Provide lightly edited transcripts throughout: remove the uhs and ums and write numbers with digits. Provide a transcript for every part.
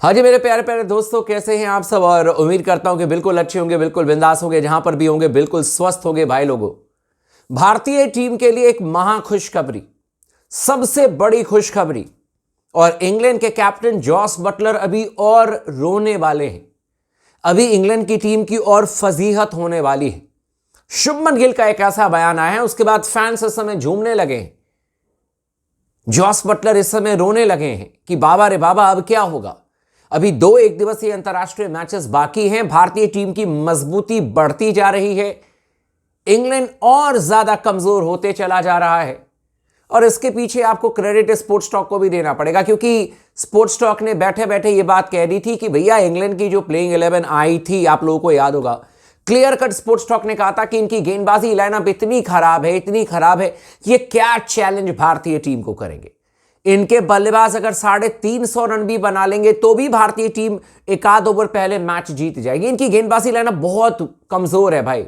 हाँ जी मेरे प्यारे प्यारे दोस्तों, कैसे हैं आप सब। और उम्मीद करता हूं कि बिल्कुल अच्छे होंगे, बिल्कुल बिंदास होंगे, जहां पर भी होंगे बिल्कुल स्वस्थ होंगे। भाई लोगों, भारतीय टीम के लिए एक महा खुशखबरी, सबसे बड़ी खुशखबरी। और इंग्लैंड के कैप्टन जॉस बटलर अभी और रोने वाले हैं। अभी इंग्लैंड की टीम की और फजीहत होने वाली है। शुभमन गिल का एक ऐसा बयान आया है, उसके बाद फैंस इस समय झूमने लगे हैं। जॉस बटलर इस समय रोने लगे हैं कि बाबा रे बाबा, अब क्या होगा। अभी 2 एक दिवसीय अंतरराष्ट्रीय मैचेस बाकी हैं। भारतीय टीम की मजबूती बढ़ती जा रही है। इंग्लैंड और ज्यादा कमजोर होते चला जा रहा है। और इसके पीछे आपको क्रेडिट स्पोर्ट्स टॉक को भी देना पड़ेगा, क्योंकि स्पोर्ट्स टॉक ने बैठे बैठे यह बात कह दी थी कि भैया इंग्लैंड की जो प्लेइंग 11 आई थी, आप लोगों को याद होगा, क्लियर कट स्पोर्ट्स टॉक ने कहा था कि इनकी गेंदबाजी लाइनअप इतनी खराब है, इतनी खराब है, ये क्या चैलेंज भारतीय टीम को करेंगे। इनके बल्लेबाज अगर 350 रन भी बना लेंगे तो भी भारतीय टीम एक आध ओवर पहले मैच जीत जाएगी। इनकी गेंदबाजी लाइनअप बहुत कमजोर है भाई।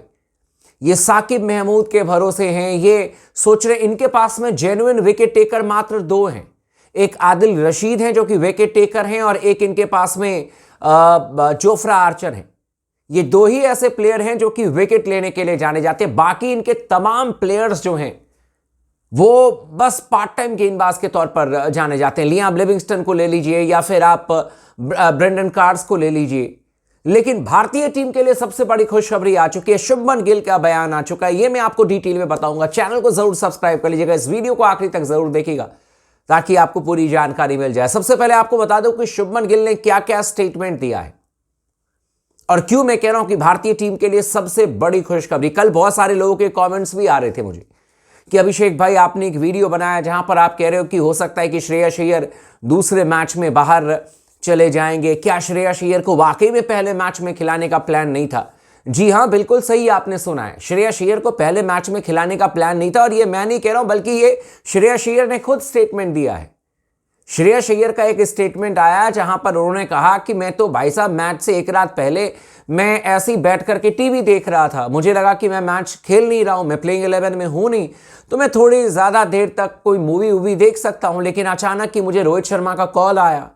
ये साकिब महमूद के भरोसे हैं। ये सोच रहे इनके पास में जेन्युइन विकेट टेकर मात्र 2 हैं। एक आदिल रशीद हैं जो कि विकेट टेकर हैं, और एक इनके पास में जोफ्रा आर्चर हैं। ये 2 ही ऐसे प्लेयर हैं जो कि विकेट लेने के लिए जाने जाते हैं। बाकी इनके तमाम प्लेयर्स जो हैं वो बस पार्ट टाइम गेंदबाज के तौर पर जाने जाते हैं। लियाम लिविंगस्टन को ले लीजिए या फिर आप ब्रेंडन कार्स को ले लीजिए। लेकिन भारतीय टीम के लिए सबसे बड़ी खुशखबरी आ चुकी है। शुभमन गिल का बयान आ चुका है। ये मैं आपको डिटेल में बताऊंगा। चैनल को जरूर सब्सक्राइब कर लीजिएगा, इस वीडियो को आखिरी तक जरूर देखिएगा ताकि आपको पूरी जानकारी मिल जाए। सबसे पहले आपको बता दूं कि शुभमन गिल ने क्या क्या स्टेटमेंट दिया है और क्यों मैं कह रहा हूं कि भारतीय टीम के लिए सबसे बड़ी खुशखबरी। कल बहुत सारे लोगों के कमेंट्स भी आ रहे थे मुझे कि अभिषेक भाई, आपने एक वीडियो बनाया जहां पर आप कह रहे हो कि हो सकता है कि श्रेयस अय्यर दूसरे मैच में बाहर चले जाएंगे। क्या श्रेयस अय्यर को वाकई में पहले मैच में खिलाने का प्लान नहीं था? जी हां, बिल्कुल सही आपने सुना है। श्रेयस अय्यर को पहले मैच में खिलाने का प्लान नहीं था। और ये मैं नहीं कह रहा हूं, बल्कि ये श्रेयस अय्यर ने खुद स्टेटमेंट दिया है। श्रेयस अय्यर का एक स्टेटमेंट आया जहां पर उन्होंने कहा कि मैं तो भाई साहब मैच से एक रात पहले मैं ऐसे ही बैठ करके टीवी देख रहा था। मुझे लगा कि मैं मैच खेल नहीं रहा हूं, मैं प्लेइंग 11 में हूं नहीं, तो मैं थोड़ी ज्यादा देर तक कोई मूवी देख सकता हूं। लेकिन अचानक कि मुझे रोहित शर्मा का कॉल आया।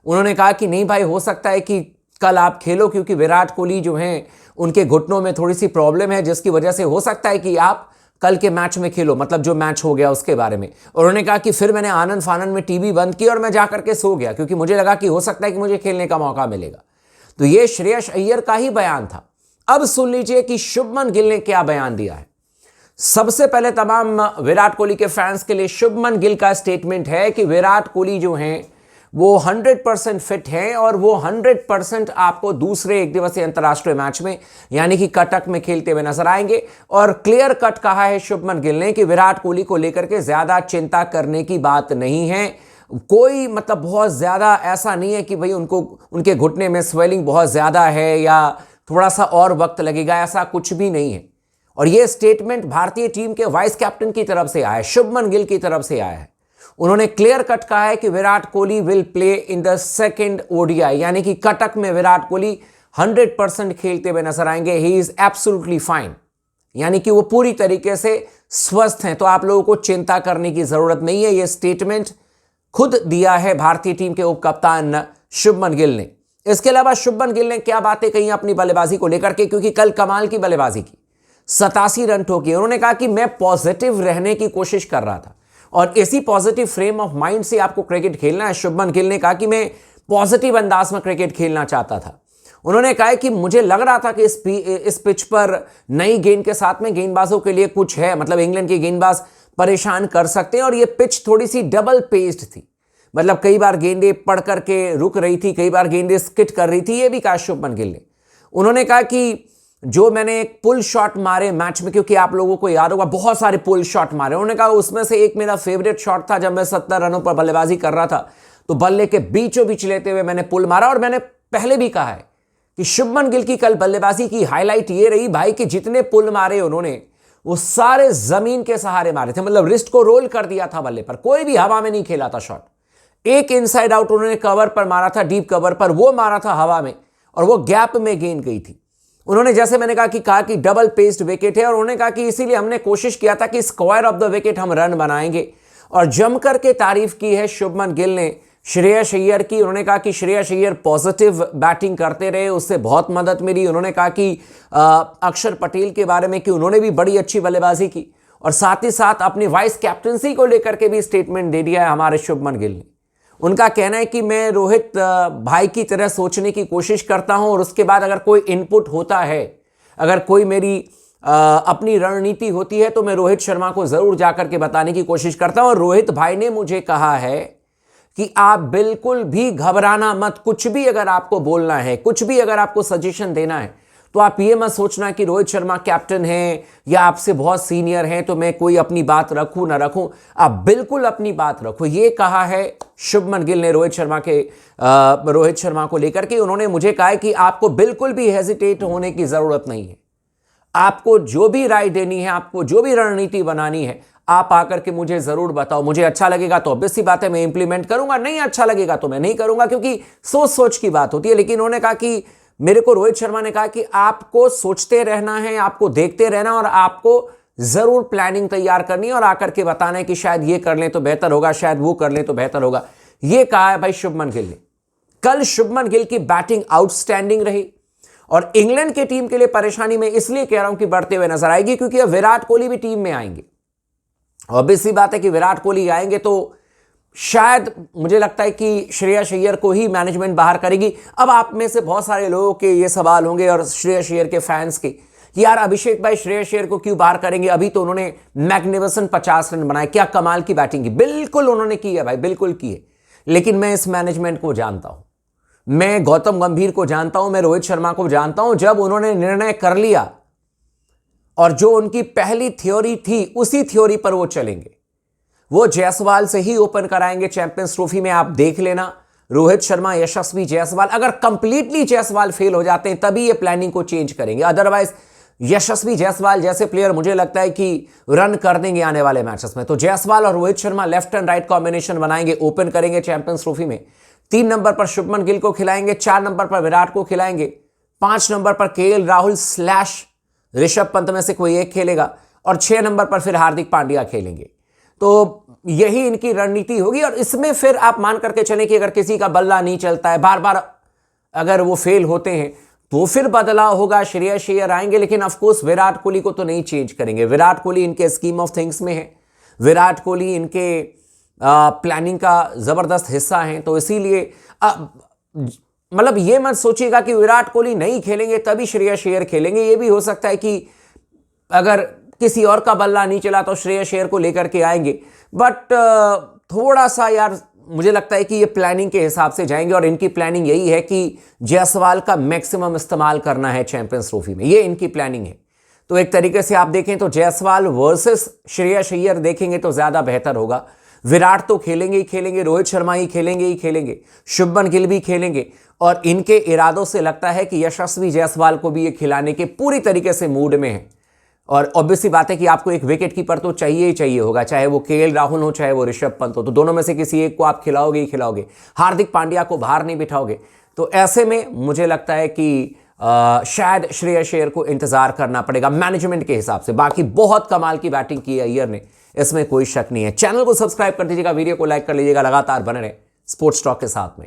उन्होंने कहा कि नहीं भाई, हो सकता है कि कल आप खेलो, क्योंकि विराट कोहली जो हैं उनके घुटनों में थोड़ी सी प्रॉब्लम है, जिसकी वजह से हो सकता है कि आप कल के मैच में खेलो, मतलब जो मैच हो गया उसके बारे में। और उन्होंने कहा कि फिर मैंने आनंद फानंद में टीवी बंद की और मैं जाकर के सो गया, क्योंकि मुझे लगा कि हो सकता है कि मुझे खेलने का मौका मिलेगा। तो ये श्रेयस अय्यर का ही बयान था। अब सुन लीजिए कि शुभमन गिल ने क्या बयान दिया है। सबसे पहले तमाम विराट कोहली के फैंस के लिए शुभमन गिल का स्टेटमेंट है कि विराट कोहली जो हैं वो 100% फिट हैं और वो 100% आपको दूसरे एक दिवसीय अंतरराष्ट्रीय मैच में यानी कि कटक में खेलते हुए नजर आएंगे। और क्लियर कट कहा है शुभमन गिल ने कि विराट कोहली को लेकर के ज्यादा चिंता करने की बात नहीं है। कोई मतलब बहुत ज्यादा ऐसा नहीं है कि भाई उनको उनके घुटने में स्वेलिंग बहुत ज्यादा है या थोड़ा सा और वक्त लगेगा, ऐसा कुछ भी नहीं है। और यह स्टेटमेंट भारतीय टीम के वाइस कैप्टन की तरफ से आया है, शुभमन गिल की तरफ से आया है। उन्होंने क्लियर कट कहा है कि Virat Kohli will play in the second ODI, यानी कि कटक में विराट कोहली 100% खेलते हुए नजर आएंगे। ही इज एब्सोल्युटली फाइन, यानी कि वो पूरी तरीके से स्वस्थ हैं। तो आप लोगों को चिंता करने की जरूरत नहीं है। यह स्टेटमेंट खुद दिया है भारतीय टीम के उप कप्तान शुभमन गिल ने। इसके अलावा शुभमन गिल ने क्या बातें कही अपनी बल्लेबाजी को लेकर के, क्योंकि कल कमाल की बल्लेबाजी की, 87 रन ठोके। उन्होंने कहा कि मैं पॉजिटिव रहने की कोशिश कर रहा था और इसी पॉजिटिव फ्रेम ऑफ माइंड से आपको क्रिकेट खेलना है। शुभमन गिल ने कहा कि मैं पॉजिटिव अंदाज में क्रिकेट खेलना चाहता था। उन्होंने कहा कि मुझे लग रहा था कि इस पिच पर नई गेंद के साथ में गेंदबाजों के लिए कुछ है, मतलब इंग्लैंड के गेंदबाज परेशान कर सकते हैं। और यह पिच थोड़ी सी डबल पेस्ड थी, मतलब कई बार गेंदें पड़ करके रुक रही थी, कई बार गेंदें स्किट कर रही थी। यह भी कहा शुभमन गिल ने। उन्होंने कहा कि जो मैंने एक पुल शॉट मारे मैच में, क्योंकि आप लोगों को याद होगा बहुत सारे पुल शॉट मारे, उन्होंने कहा उसमें से एक मेरा फेवरेट शॉट था जब मैं 70 रनों पर बल्लेबाजी कर रहा था, तो बल्ले के बीचों बीच लेते हुए मैंने पुल मारा। और मैंने पहले भी कहा है कि शुभमन गिल की कल बल्लेबाजी की हाईलाइट ये रही भाई कि जितने पुल मारे उन्होंने वो सारे जमीन के सहारे मारे थे, मतलब रिस्ट को रोल कर दिया था बल्ले पर, कोई भी हवा में नहीं खेला था शॉट। एक इनसाइड आउट उन्होंने कवर पर मारा था, डीप कवर पर, वो मारा था हवा में और वो गैप में गेंद गई थी। उन्होंने जैसे मैंने कहा कि डबल पेस्ड विकेट है, और उन्होंने कहा कि इसीलिए हमने कोशिश किया था कि स्क्वायर ऑफ द विकेट हम रन बनाएंगे। और जमकर के तारीफ की है शुभमन गिल ने श्रेयस अय्यर की। उन्होंने कहा कि श्रेयस अय्यर पॉजिटिव बैटिंग करते रहे, उससे बहुत मदद मिली। उन्होंने कहा कि अक्षर पटेल के बारे में कि उन्होंने भी बड़ी अच्छी बल्लेबाजी की, और साथ ही साथ अपनी वाइस कैप्टनसी को लेकर के भी स्टेटमेंट दे दिया है हमारे शुभमन गिल ने। उनका कहना है कि मैं रोहित भाई की तरह सोचने की कोशिश करता हूं, और उसके बाद अगर कोई इनपुट होता है, अगर कोई मेरी अपनी रणनीति होती है, तो मैं रोहित शर्मा को जरूर जाकर के बताने की कोशिश करता हूं। और रोहित भाई ने मुझे कहा है कि आप बिल्कुल भी घबराना मत, कुछ भी अगर आपको बोलना है, कुछ भी अगर आपको सजेशन देना है, तो आप ये मत सोचना कि रोहित शर्मा कैप्टन है या आपसे बहुत सीनियर हैं तो मैं कोई अपनी बात रखूं ना रखूं। आप बिल्कुल अपनी बात रखो। ये कहा है शुभमन गिल ने रोहित शर्मा को लेकर के। उन्होंने मुझे कहा है कि आपको बिल्कुल भी हेजिटेट होने की जरूरत नहीं है। आपको जो भी राय देनी है, आपको जो भी रणनीति बनानी है, आप आकर के मुझे जरूर बताओ। मुझे अच्छा लगेगा तो ऑब्वियस सी बात है मैं इंप्लीमेंट करूंगा, नहीं अच्छा लगेगा तो मैं नहीं करूंगा, क्योंकि सोच सोच की बात होती है। लेकिन उन्होंने कहा कि मेरे को रोहित शर्मा ने कहा कि आपको सोचते रहना है, आपको देखते रहना, और आपको जरूर प्लानिंग तैयार करनी है और आकर के बताना है कि शायद ये कर लें तो बेहतर होगा, शायद वो कर लें तो बेहतर होगा। ये कहा है भाई शुभमन गिल ने। कल शुभमन गिल की बैटिंग आउटस्टैंडिंग रही, और इंग्लैंड की टीम के लिए परेशानी में इसलिए कह रहा हूं कि बढ़ते हुए नजर आएगी, क्योंकि अब विराट कोहली भी टीम में आएंगे। ऑब्वियस सी बात है कि विराट कोहली आएंगे तो शायद मुझे लगता है कि श्रेयस अय्यर को ही मैनेजमेंट बाहर करेगी। अब आप में से बहुत सारे लोगों के ये सवाल होंगे, और श्रेयस अय्यर के फैंस के, कि यार अभिषेक भाई श्रेयस अय्यर को क्यों बाहर करेंगे? अभी तो उन्होंने मैग्निफिसेंट 50 रन बनाए, क्या कमाल की बैटिंग की। बिल्कुल उन्होंने की है भाई, बिल्कुल की है। लेकिन मैं इस मैनेजमेंट को जानता हूं, मैं गौतम गंभीर को जानता हूं, मैं रोहित शर्मा को जानता हूं। जब उन्होंने निर्णय कर लिया और जो उनकी पहली थ्योरी थी, उसी थ्योरी पर वो चलेंगे। वो जायसवाल से ही ओपन कराएंगे चैंपियंस ट्रॉफी में। आप देख लेना, रोहित शर्मा, यशस्वी जायसवाल, अगर कंप्लीटली जायसवाल फेल हो जाते हैं तभी ये प्लानिंग को चेंज करेंगे। अदरवाइज यशस्वी जायसवाल जैसे प्लेयर मुझे लगता है कि रन कर देंगे आने वाले मैचेस में। तो जायसवाल और Rohit Sharma left and right combination बनाएंगे, ओपन करेंगे चैंपियंस ट्रॉफी में। 3 नंबर पर शुभमन गिल को खिलाएंगे, 4 नंबर पर विराट को खिलाएंगे, 5 नंबर पर केएल राहुल / ऋषभ पंत में से कोई एक खेलेगा, और 6 नंबर पर फिर हार्दिक पांड्या खेलेंगे। तो यही इनकी रणनीति होगी। और इसमें फिर आप मान करके चलें कि अगर किसी का बल्ला नहीं चलता है, बार बार अगर वो फेल होते हैं, तो फिर बदलाव होगा, श्रेयस अय्यर आएंगे। लेकिन ऑफकोर्स विराट कोहली को तो नहीं चेंज करेंगे। विराट कोहली इनके स्कीम ऑफ थिंग्स में है, विराट कोहली इनके प्लानिंग का जबरदस्त हिस्सा है। तो इसीलिए मतलब ये मत सोचिएगा कि विराट कोहली नहीं खेलेंगे तभी श्रेयस अय्यर खेलेंगे। ये भी हो सकता है कि अगर किसी और का बल्ला नहीं चला तो श्रेयस अय्यर को लेकर के आएंगे। बट थोड़ा सा यार मुझे लगता है कि ये प्लानिंग के हिसाब से जाएंगे, और इनकी प्लानिंग यही है कि जायसवाल का मैक्सिमम इस्तेमाल करना है चैंपियंस ट्रॉफी में। ये इनकी प्लानिंग है। तो एक तरीके से आप देखें तो जायसवाल वर्सेस श्रेयस अय्यर देखेंगे तो ज्यादा बेहतर होगा। विराट तो खेलेंगे ही खेलेंगे, रोहित शर्मा ही खेलेंगे, शुभमन गिल भी खेलेंगे, और इनके इरादों से लगता है कि यशस्वी जायसवाल को भी ये खिलाने के पूरी तरीके से मूड में है। और ऑब्वियसली बात है कि आपको एक विकेट कीपर तो चाहिए ही चाहिए होगा, चाहे वो केएल राहुल हो, चाहे वो ऋषभ पंत हो। तो दोनों में से किसी एक को आप खिलाओगे ही खिलाओगे, हार्दिक पांड्या को बाहर नहीं बिठाओगे। तो ऐसे में मुझे लगता है कि शायद श्रेयस अय्यर को इंतजार करना पड़ेगा मैनेजमेंट के हिसाब से। बाकी बहुत कमाल की बैटिंग की है अय्यर ने, इसमें कोई शक नहीं है। चैनल को सब्सक्राइब कर दीजिएगा, वीडियो को लाइक कर लीजिएगा, लगातार बने रहे स्पोर्ट्स टॉक के साथ में।